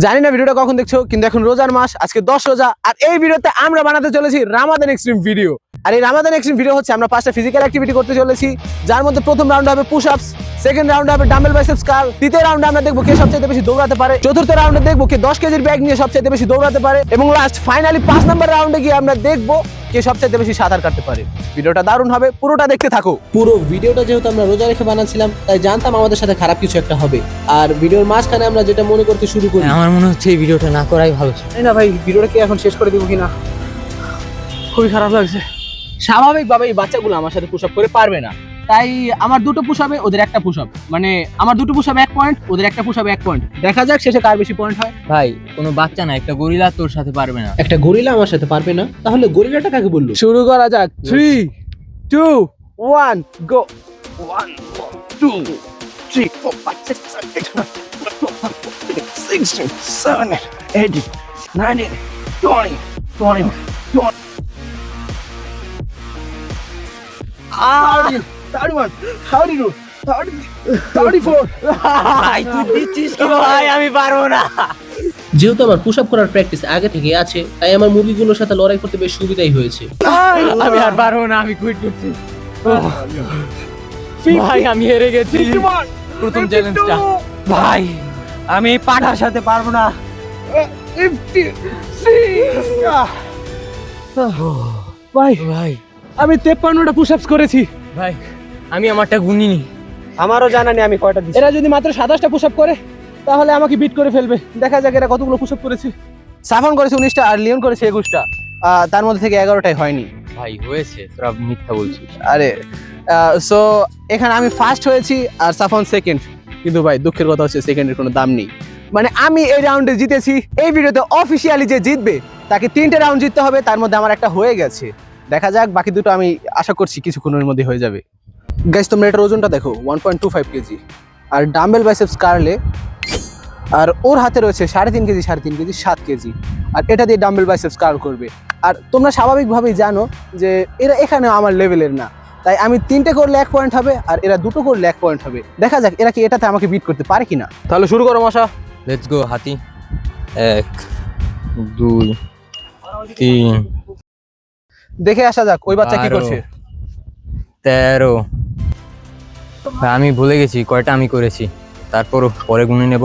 জানি না ভিডিওটা কখন দেখছো, কিন্তু এখন রোজার মাস, আজকে 10 রোজা। আর এই ভিডিওতে আমরা বানাতে চলেছি রামাদান এক্সট্রিম ভিডিও। আর এই রামাদান এক্সট্রিম ভিডিও হচ্ছে আমরা 5টা ফিজিক্যাল অ্যাক্টিভিটি করতে চলেছি, যার মধ্যে প্রথম রাউন্ড হবে পুশ আপস, সেকেন্ড রাউন্ড হবে ডাম্বেল বাইসেপস কার্ল, তৃতীয় রাউন্ডে আমরা দেখবো কে সবচেয়ে বেশি দৌড়াতে পারে, চতুর্থ রাউন্ডে দেখবো কে 10 কেজির ব্যাগ নিয়ে সবচেয়ে বেশি দৌড়াতে পারে, এবং লাস্ট ফাইনালি 5 নাম্বার রাউন্ডে গিয়ে আমরা দেখবো কে সবচেয়ে বেশি সাঁতার কাটতে পারে। ভিডিওটা দারুণ হবে, পুরোটা দেখতে থাকো। পুরো ভিডিওটা যেহেতু আমরা রোজা রেখে বানাচ্ছিলাম, তাই জানতাম আমাদের সাথে খারাপ কিছু একটা হবে। আর ভিডিওর মাঝখানে আমরা যেটা মনে করতে শুরু করি, আমার মনে হচ্ছে এই ভিডিওটা না করাই ভালো ছিল। জানি না ভাই ভিডিওটা কি এখন শেষ করে দিব কিনা, খুবই খারাপ লাগছে। স্বাভাবিকভাবে এই বাচ্চাগুলো আমার সাথে পুশ আপ করে পারবে না, তাই আমার দুটো পুশ আপে ওদের একটা পুশ আপ, মানে আমার দুটো পুশ আপে 1 পয়েন্ট, ওদের একটা পুশ আপে 1 পয়েন্ট। দেখা যাক শেষে কার বেশি পয়েন্ট হয়। ভাই কোনো বাচ্চা না, একটা গরিলা তোর সাথে পারবে না। একটা গরিলা আমার সাথে পারবে না, তাহলে গরিলাটা কাকে বললো? শুরু করা যাক। 3 2 1 গো। 1 2 3 4 5 6 7 8 16 17 18 19 20 21 31 32 34 ভাই তুই দিচ্ছিস কি ভাই? আমি পারবো না। যেহেতু আমার পুশ আপ করার প্র্যাকটিস আগে থেকে আছে, তাই আমার মুরগিগুলোর সাথে লড়াই করতে বেশ সুবিধাই হয়েছে। আমি আর পারবো না, আমি কুইট করছি। ভাই আমি হেরে গেছি প্রথম চ্যালেঞ্জটা। ভাই আমি পাঠার সাথে পারবো না। ভাই ভাই আমি 53টা পুশ আপস করেছি। ভাই আমি আমারটা গুনিনি। আমারও জানা নেই আমি কয়টা দিচ্ছি। এরা যদি মাত্র 27টা পুশ আপ করে তাহলে আমাকে বিট করে ফেলবে। দেখা যাক এরা কতগুলো পুশ আপ করেছে। সাফন করেছে 19টা আর লিওন করেছে 21টা, তার মধ্যে থেকে 11টাই হয়নি। ভাই হয়েছে, তোরা মিথ্যা বলছিস। আরে সো এখানে আমি ফার্স্ট হয়েছি আর সাফন সেকেন্ড, কিন্তু ভাই দুঃখের কথা হচ্ছে সেকেন্ডের কোনো দাম নেই। মানে আমি এই রাউন্ডে জিতেছি। এই ভিডিওতে অফিসিয়ালি যে জিতবে তাকে 3টে রাউন্ড জিততে হবে, তার মধ্যে আমার একটা হয়ে গেছে। দেখা যাক বাকি দুটো আমি আশা করছি কিছুক্ষণের মধ্যে হয়ে যাবে। গাইস তোমরা এটার ওজনটা দেখো, 1.25 কেজি। আর ডাম্বেল বাইসেপস কার্লে আর ওর হাতে রয়েছে 3.5 কেজি 3.5 কেজি 7 কেজি, আর এটা দিয়ে ডাম্বেল বাইসেপস কার্ল করবে। আর তোমরা স্বাভাবিকভাবেই জানো যে এরা এখানে আমার লেভেলের না, তাই আমি 3টে করলে 1 পয়েন্ট হবে আর এরা 2টো করলে 1 পয়েন্ট হবে। দেখা যাক এরা কি এটাতে আমাকে বিট করতে পারে কিনা। তাহলে শুরু করো মশা। লেটস গো হাতি। 1 2 3 দেখে আসা যাক ওই বাচ্চা কি 12, করছে। 13। ভাই আমি ভুলে গেছি কয়টা আমি করেছি, তারপরও পরে গুনে নেব।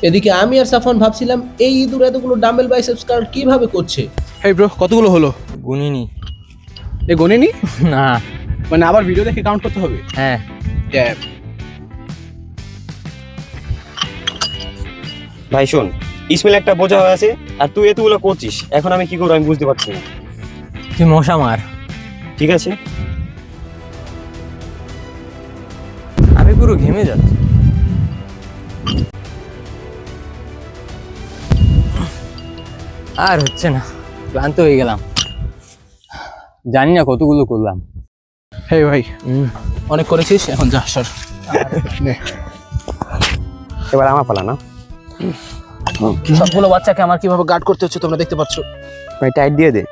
এদিকে আমি আর সাফন ভাবছিলাম এই ইঁদুর এতগুলো ডাম্বেল বাইসেপস কার্ল কিভাবে করছে। এই ব্রো কতগুলো হলো? গুনিনি। এ গনেনি? না। মানে আবার ভিডিও দেখে কাউন্ট করতে হবে? হ্যাঁ। ভাই শোন, ইসমাইল একটা বোঝা হয়ে আছে আর তুই এতগুলো করছিস, এখন আমি কি করবো আমি বুঝতে পারছি না। তুই মশা মার। ঠিক আছে আমি পুরো ঘেমে যাচ্ছি। আর হচ্ছে না, ক্লান্ত হয়ে গেলাম। জানি না কতগুলো করলাম। হে ভাই অনেক করেছিস, এখন যা সর। এবার আমার পালা না। সবগুলো বাচ্চাকে আমার কিভাবে গার্ড করতে হচ্ছে তোমরা দেখতে পাচ্ছ। ভাই টাইট দিয়ে দে।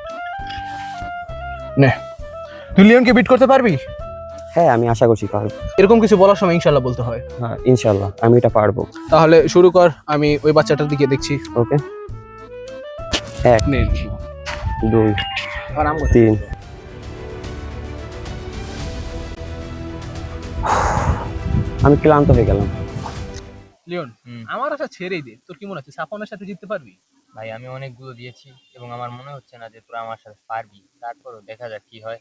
নে তুই লিওনকে বিট করতে পারবি? হ্যাঁ আমি আশা করছি পারবো। এরকম কিছু বলার সময় ইনশাল্লাহ বলতে হয়। হ্যাঁ ইনশাল্লাহ আমি এটা পারবো। তাহলে শুরু কর, আমি ওই বাচ্চাটার দিকে দেখছি। ওকে 1 নে 2 আরাম কর। 3। আমি ক্লান্ত হয়ে গেলাম। লিওন আমার আশা ছেড়েই দে, তোর কি মনে হচ্ছে সাফনের সাথে জিততে পারবি? ভাই আমি অনেকগুলো দিয়েছি এবং আমার মনে হচ্ছে না যে তোরা আমার সাথে পারবি, তারপরও দেখা যাক কি হয়।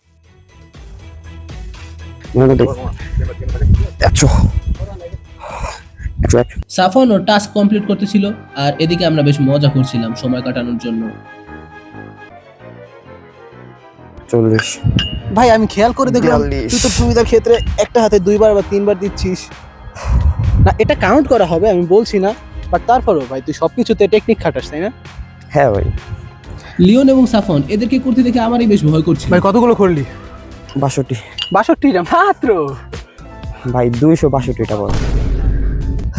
সাফন ওর টাস্ক কমপ্লিট করতেছিল আর এদিকে আমরা বেশ মজা করছিলাম সময় কাটানোর জন্য। 40। ভাই আমি খেয়াল করে দেখলাম তুই তো সুবিধার ক্ষেত্রে একটা হাতে 2বার বা 3বার দিচ্ছিস। না এটা কাউন্ট করা হবে আমি বলছি না, বাট তারপরও ভাই তুই সবকিছুতে টেকনিক খাটাস তাই না? হ্যাঁ ভাই। লিওন এবং সাফন এদেরকে করতে দেখে আমারই বেশ ভয় করছিল। ভাই কতগুলো করলি? 62। 62টা মাত্র? ভাই 262টা বল।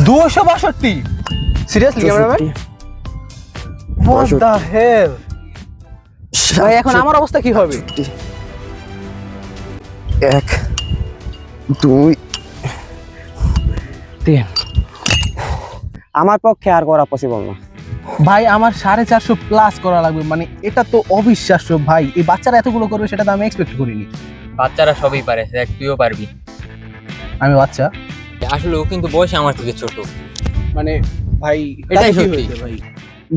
262? Seriously cameraman? What the hell. ভাই এখন আমার অবস্থা কি হবে? 1 2 3 আমার পক্ষে আর করা পসিবল না। ভাই আমার 450 প্লাস করা লাগবে, মানে এটা তো অবিশ্বাস্য ভাই। এই বাচ্চারা এতগুলো করবে সেটা তো আমি এক্সপেক্ট করিনি। বাচ্চারা সবই পারে, দেখ তুইও পারবি। আমি বাচ্চা, আসলে ও কিন্তু বয়সে আমার থেকে ছোট। মানে ভাই এটাই তাতে কি সত্যি। হয়েছে ভাই?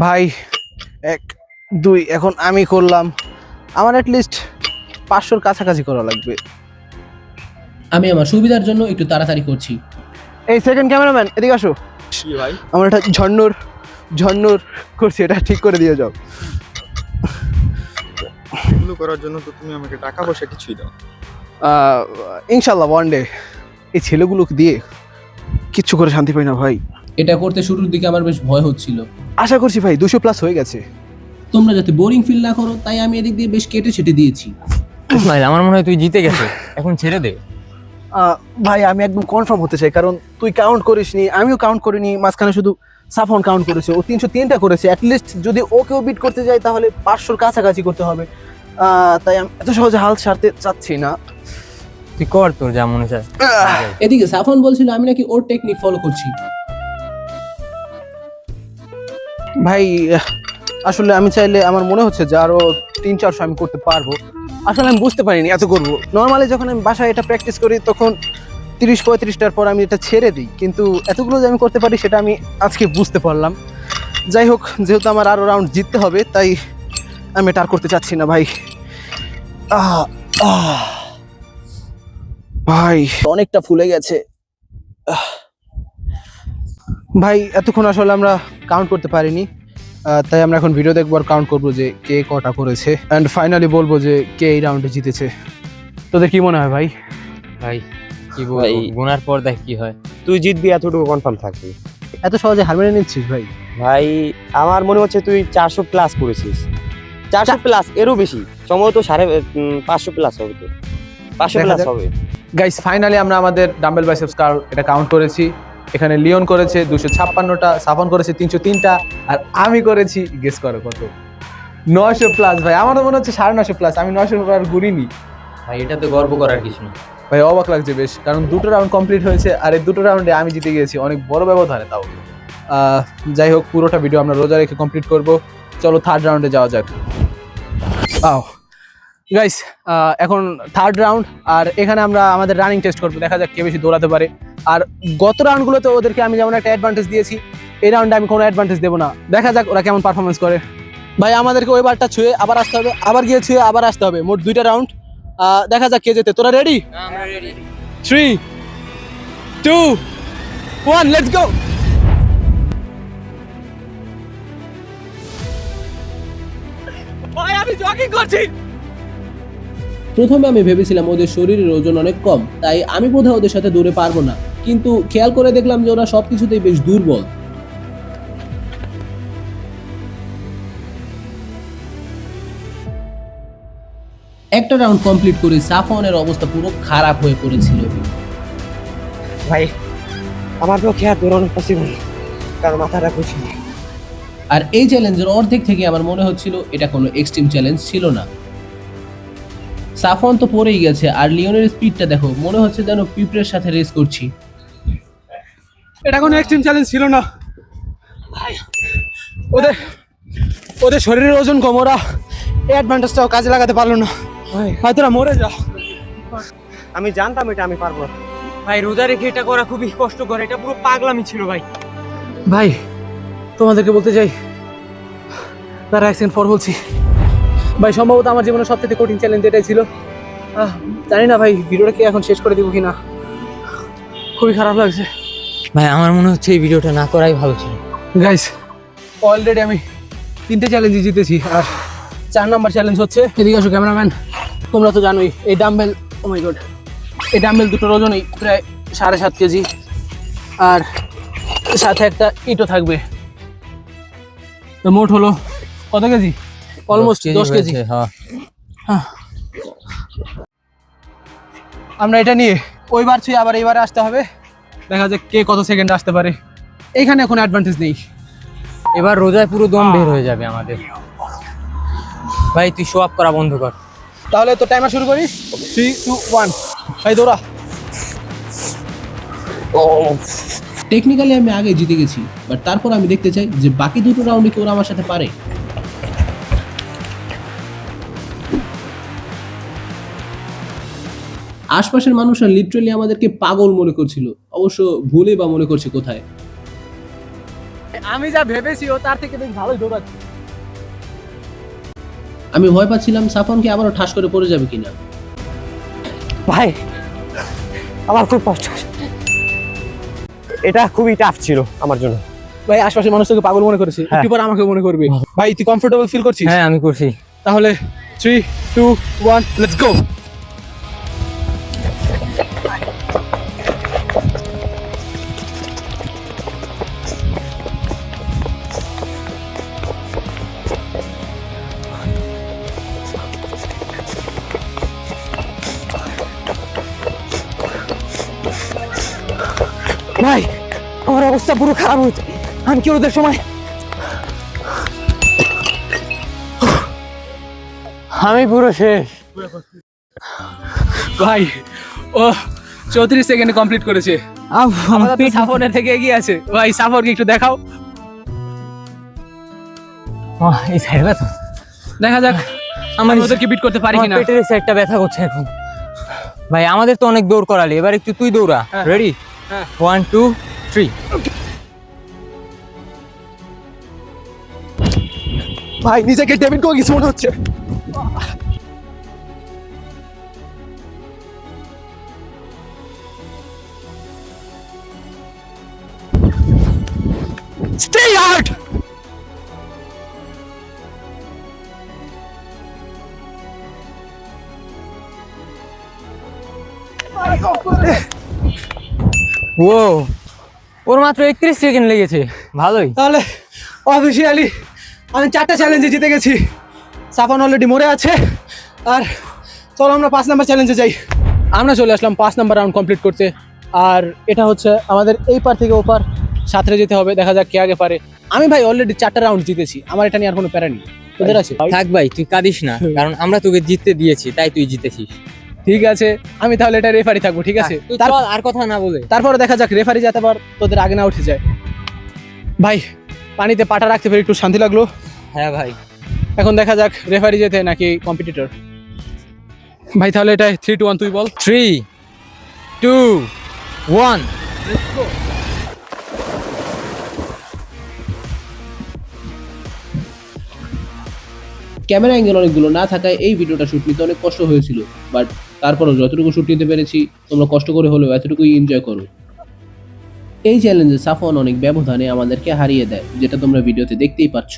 ভাই 1 2 এখন আমি করলাম, আমার অ্যাটলিস্ট 500-র কাছাকাছি করা লাগবে। আমি আমার সুবিধার জন্য একটু তাড়াতাড়ি করছি। এই সেকেন্ড ক্যামেরাম্যান এদিকে আসো। ভাই আমার এটা ঝর্ণর করছি, এটা ঠিক করে দিয়ে যাও। এগুলো করার জন্য তো তুমি আমাকে টাকা পয়সা কিছুই দাও। ইনশাল্লাহ ওয়ান ডে। এই ছেলেগুলোকে দিয়ে কিচ্ছু করে শান্তি পাই না ভাই। এটা করতে শুরুর দিকে আমার বেশ ভয় হচ্ছিল, আশা করছি ভাই 200 প্লাস হয়ে গেছে। তোমরা যাতে বোরিং ফিল না করো তাই আমি এদিক দিয়ে বেশ কেটে ছেটে দিয়েছি। ভাই আমার মনে হয় তুই জিতে গেছে, এখন ছেড়ে দে। ভাই আমি একদম কনফার্ম হতে চাই, কারণ তুই কাউন্ট করিসনি, আমিও কাউন্ট করিনি, মাঝখানে শুধু সাফন কাউন্ট করেছে। ও 303টা করেছে। অ্যাটলিস্ট যদি ওকেও বিট করতে যাই তাহলে 500-র কাছাকাছি করতে হবে। তাই আমি এত সহজে হাল ছাড়তে চাচ্ছি না। তুই কর, তোর যা মনে চায়। এদিকে সাফন বলছিল আমি নাকি ওর টেকনিক ফলো করছি। ভাই আসলে আমি চাইলে আমার মনে হচ্ছে যে আরো 300-400 আমি করতে পারবো। আসলে আমি বুঝতে পারিনি এত করবো। নর্মালি যখন আমি বাসায় এটা প্র্যাকটিস করি তখন 30-35টার পর আমি এটা ছেড়ে দিই, কিন্তু এতগুলো যে আমি করতে পারি সেটা আমি আজকে বুঝতে পারলাম। যাই হোক, যেহেতু আমার আরো রাউন্ড জিততে হবে তাই আমি এটা আর করতে চাচ্ছি না ভাই। ভাই অনেকটা ফুলে গেছে। ভাই এতক্ষণ আসলে আমরা কাউন্ট করতে পারিনি, তাই আমরা এখন ভিডিও দেখবো আর কাউন্ট করবো যে কে কটা করেছে, অ্যান্ড ফাইনালি বলবো যে কে এই রাউন্ডে জিতেছে। তোদের কি মনে হয় ভাই? ভাই কি বলবো, ভাই, গোনার পর দেখ কি হয়। তুই জিতবি এতটুকু কনফার্ম থাকবি। এত সহজে হার মেনে নিচ্ছিস ভাই? ভাই আমার মনে হচ্ছে তুই 400 প্লাস করেছিস। 400 প্লাস, এরও বেশি সম্ভবত 550 প্লাস হবে। তো 500 দেখা প্লাস যাক। হবে। গাইস ফাইনালি আমরা আমাদের ডাম্বেল বাইসেপস কার্ল এটা কাউন্ট করেছি। এখানে লিওন করেছে 256টা, সাফন করেছে 303টা, আর আমি করেছি গেস করো কত? 900 প্লাস। ভাই আমার মনে হচ্ছে 950 প্লাস, আমি 900 আর ঘুরিনি। ভাই এটা তো গর্ব করার কিছু না। ভাই অবাক লাগছে বেশ, কারণ 2টো রাউন্ড কমপ্লিট হয়েছে আর এই 2টো রাউন্ডে আমি জিতে গিয়েছি অনেক বড় ব্যবধানে তাও। যাই হোক, পুরোটা ভিডিও আমরা রোজা রেখে কমপ্লিট করব। চলো থার্ড রাউন্ডে যাওয়া যাক। গাইস এখন থার্ড রাউন্ড, আর এখানে আমরা আমাদের রানিং টেস্ট করবো, দেখা যাক কে বেশি দৌড়াতে পারে। আর গত রাউন্ডগুলোতে ওদেরকে আমি যেমন একটা অ্যাডভান্টেজ দিয়েছি, এই রাউন্ডে আমি কোনো অ্যাডভান্টেজ দেবো না। দেখা যাক ওরা কেমন পারফরমেন্স করে। ভাই আমাদেরকে ওই বারটা ছুঁয়ে আবার আসতে হবে, আবার গিয়ে ছুঁয়ে আবার আসতে হবে। মোট 2টা রাউন্ড, দেখা যাক কে যেতে। তোরা রেডি? আমরা রেডি। 3 2 1 let's go. ভাই আমি জগিং করছি। প্রথমে আমি ভেবেছিলাম ওদের শরীরের ওজন অনেক কম, তাই আমি বোধহয় ওদের সাথে দৌড়ে পারবো না, কিন্তু খেয়াল করে দেখলাম যে ওরা সবকিছুতেই বেশ দুর্বল। একটা রাউন্ড কমপ্লিট করে সাফনের অবস্থা পুরো খারাপ হয়ে পড়েছিল। ভাই আমার পক্ষে আর দৌড়ানো পসিবল না, কারণ মাথাটা ঘুরছে। আর এই চ্যালেঞ্জের অর্ধেক থেকে আমার মনে হচ্ছিল এটা কোনো এক্সট্রিম চ্যালেঞ্জ ছিল না। সাফন তো পড়েই গেছে, আর লিওনের স্পিডটা দেখো, মনে হচ্ছে যেন পিঁপড়ের সাথে রেস করছি। এটা কোনো এক্সট্রিম চ্যালেঞ্জ ছিল না ভাই। ওদের শরীরের ওজন কম, ওরা এই অ্যাডভান্টেজটাও কাজে লাগাতে পারলো না। ভাই তোরা মরে যা। আমি জানতাম এটা আমি পারবো না। ভাই রোজা রেখে এটা করা খুবই কষ্টকর, এটা পুরো পাগলামি ছিল ভাই। ভাই তোমাদেরকে বলতে চাই, তারা অ্যাক্সিডেন্ট ফর বলছি ভাই। সম্ভবত আমার জীবনের সবথেকে কঠিন চ্যালেঞ্জ এটাই ছিল। জানি না ভাই ভিডিওটা কি এখন শেষ করে দিব কিনা, খুবই খারাপ লাগছে ভাই আমার মনে হচ্ছে এই ভিডিওটা না করাই ভালো ছিল। গাইস। অলরেডি আমি 3টে চ্যালেঞ্জই জিতেছি, আর 4 নম্বর চ্যালেঞ্জ হচ্ছে, এদিকে আসো ক্যামেরাম্যান। তোমরা তো জানোই এই ডাম্বেল, ও মাই গড, এই ডাম্বেল দুটোর ওজনই প্রায় 7.5 কেজি, আর সাথে একটা ইটও থাকবে। তো মোট হলো কত কেজি? Almost 10 KG. হ্যাঁ আমরা এটা নিয়ে ওইবার ছুঁয়ে আবার এইবারে আসতে হবে, দেখা যাক কে কত সেকেন্ড আসতে পারে। এইখানে এখন অ্যাডভান্টেজ নেই। এবার রোজায় পুরো দম বের হয়ে যাবে আমাদের। ভাই তুই শো আপ করা বন্ধ কর। তাহলে তো টাইমার শুরু করি। 3 2 1 ভাই দৌড়া। টেকনিক্যালি আমি আগে জিতে গেছি, বাট তারপর আমি দেখতে চাই যে বাকি দুটো রাউন্ডে কি ওরা আমার সাথে পারে। আশপাশের মানুষরা লিটারালি আমাদেরকে পাগল মনে করছিল, অবশ্য ভুলে বা মনে করছে কোথায়। আমি যা ভেবেছি ও তার থেকে বেশ ভালোই দৌড়াচ্ছে। আমি ভয় পাচ্ছিলাম সাফনকে আবারও ঠাস করে পড়ে যাবে কিনা। ভাই আমার খুব কষ্ট হচ্ছে। এটা খুবই টাফ ছিল আমার জন্য। ভাই আশপাশের মানুষ তোকে পাগল মনে করেছে, হ্যাঁ। একটু পর আমাকে মনে করবে। ভাই তুই কমফোর্টেবল ফিল করছিস? হ্যাঁ আমি করছি। তাহলে 3 2 1 লেটস গো। ভাই আমার অবস্থা পুরো খারাপ হয়েছে। আমি কি ওদের সময় আমি পুরো শেষ। ভাই ও 34 সেকেন্ডে কমপ্লিট করেছে। আমাদের তো সাফনের থেকে এগিয়ে আছে। ভাই সাফরকে একটু দেখাও। এই সাইড ব্যথা, দেখা যাক আমার আমি ওদেরকে বিট করতে পারি আমার কিনা। পেটের একটা ব্যথা করছে এখন। ভাই আমাদের তো অনেক দৌড় করালি, এবার একটু তুই দৌড়া। হ্যাঁ। রেডি? হ্যাঁ। 1 2 3। ভাই নিজেকে ডেভিড গোগিস মনে হচ্ছে। Stay hard! ও ওর মাত্র 31 সেকেন্ড লেগেছে, ভালোই। তাহলে অফিসিয়ালি আমি 4টা চ্যালেঞ্জে জিতে গেছি। সাফান অলরেডি মরে আছে। আর চলো আমরা 5 নাম্বার চ্যালেঞ্জে যাই। আমরা চলে আসলাম 5 নাম্বার রাউন্ড কমপ্লিট করতে। আর এটা হচ্ছে আমাদের এই পার থেকে ওপার সাঁতরে যেতে হবে। দেখা যাক কে আগে পারে। আমি ভাই অলরেডি 4টা রাউন্ড জিতেছি, আমার এটা নিয়ে আর কোনো প্যারা নেই। তোদের আছে? থাক ভাই তুই কাঁদিস না, কারণ আমরা তোকে জিততে দিয়েছি তাই তুই জিতেছিস। ঠিক আছে, আমি তাহলে এটা রেফারি থাকবো, ঠিক আছে? তুই চল আর কথা না বলে। তারপরে দেখা যাক রেফারি যাতে আবার তোদের আগে না উঠে যায়। ভাই পানিতে পাটা রাখতে পেরে একটু শান্তি লাগলো। হ্যাঁ ভাই। এখন দেখা যাক রেফারি যেতে নাকি কম্পিটিটর। ভাই তাহলে এটা 3 2 1 তুই বল। 3 2 1। ক্যামেরা অ্যাঙ্গেল অনেকগুলো না থাকায় এই ভিডিওটা শুট নিতে অনেক কষ্ট হয়েছিল, বাট তারপরও যতটুকু শুট নিতে পেরেছি তোমরা কষ্ট করে হলেও এতটুকুই এনজয় করো। এই চ্যালেঞ্জে সাফওয়ান অনেক ব্যবধানে আমাদেরকে হারিয়ে দেয়, যেটা তোমরা ভিডিওতে দেখতেই পাচ্ছ।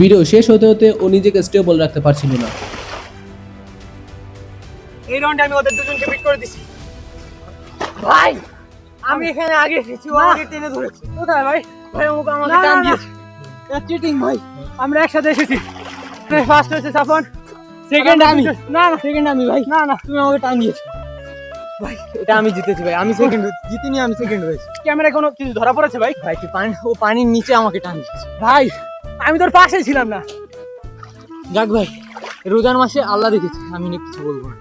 ভিডিও শেষ হতে হতে ও নিজেকে স্টেবল রাখতে পারছিল না। এই রাউন্ডে আমি ওদের দুজনকে বিট করে দিছি। ভাই আমি এখানে আগে এসেছি, ও আমাকে টেনে ধরেছে। কোথায় ভাই? ভাই আমাকে টান দিয়েছে। এটা চিটিং ভাই। আমরা একসাথে এসেছি। ফার্স্ট হয়েছে সাফন, সেকেন্ড আমি। না না সেকেন্ড আমি ভাই। না না তুমি আমাকে টান দিয়েছো। ভাই এটা আমি জিতেছি ভাই, আমি সেকেন্ড জিতিনি, আমি সেকেন্ড হয়েছি। ক্যামেরায় কোনো কিছু ধরা পড়েছে ভাই? ভাই তুই পানির নিচে আমাকে টান দিয়েছিস। ভাই আমি তোর পাশেই ছিলাম না। যাক ভাই, রোজার মাসে আল্লাহ দেখেছে, আমি কিছু বলবো না।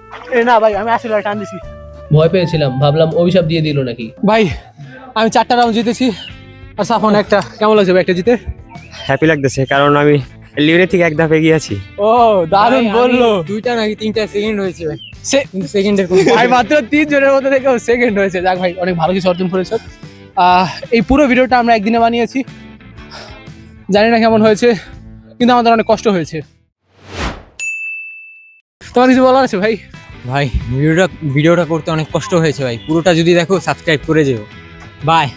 না ভাই আমি আসলে টান দিছি। ভয় পেয়েছিলাম, ভাবলাম অভিশাপ দিয়ে দিল নাকি। ভাই আমি 4টা রাউন্ড জিতেছি আর সাফন একটা। কেমন লাগছে ভাই একটা জিতে? হ্যাপি লাগতেছে, কারণ আমি লিওনের থেকে এক ধাপ এগিয়ে আছি। ও দারুণ বললো। 2টা নাকি 3টা সেকেন্ড হয়েছে ভাই। সে- সেকেন্ডের ভাই মাত্র 3 জনের মধ্যে থেকে সেকেন্ড হয়েছে। যাক ভাই অনেক ভালো কিছু অর্জন করেছ। এই পুরো ভিডিওটা আমরা একদিনে বানিয়েছি, জানি না কেমন হয়েছে, কিন্তু আমাদের অনেক কষ্ট হয়েছে। তোমার কিছু বলার আছে ভাই? ভাই ভিডিওটা করতে অনেক কষ্ট হয়েছে ভাই, পুরোটা যদি দেখো সাবস্ক্রাইব করে যেও। বাই।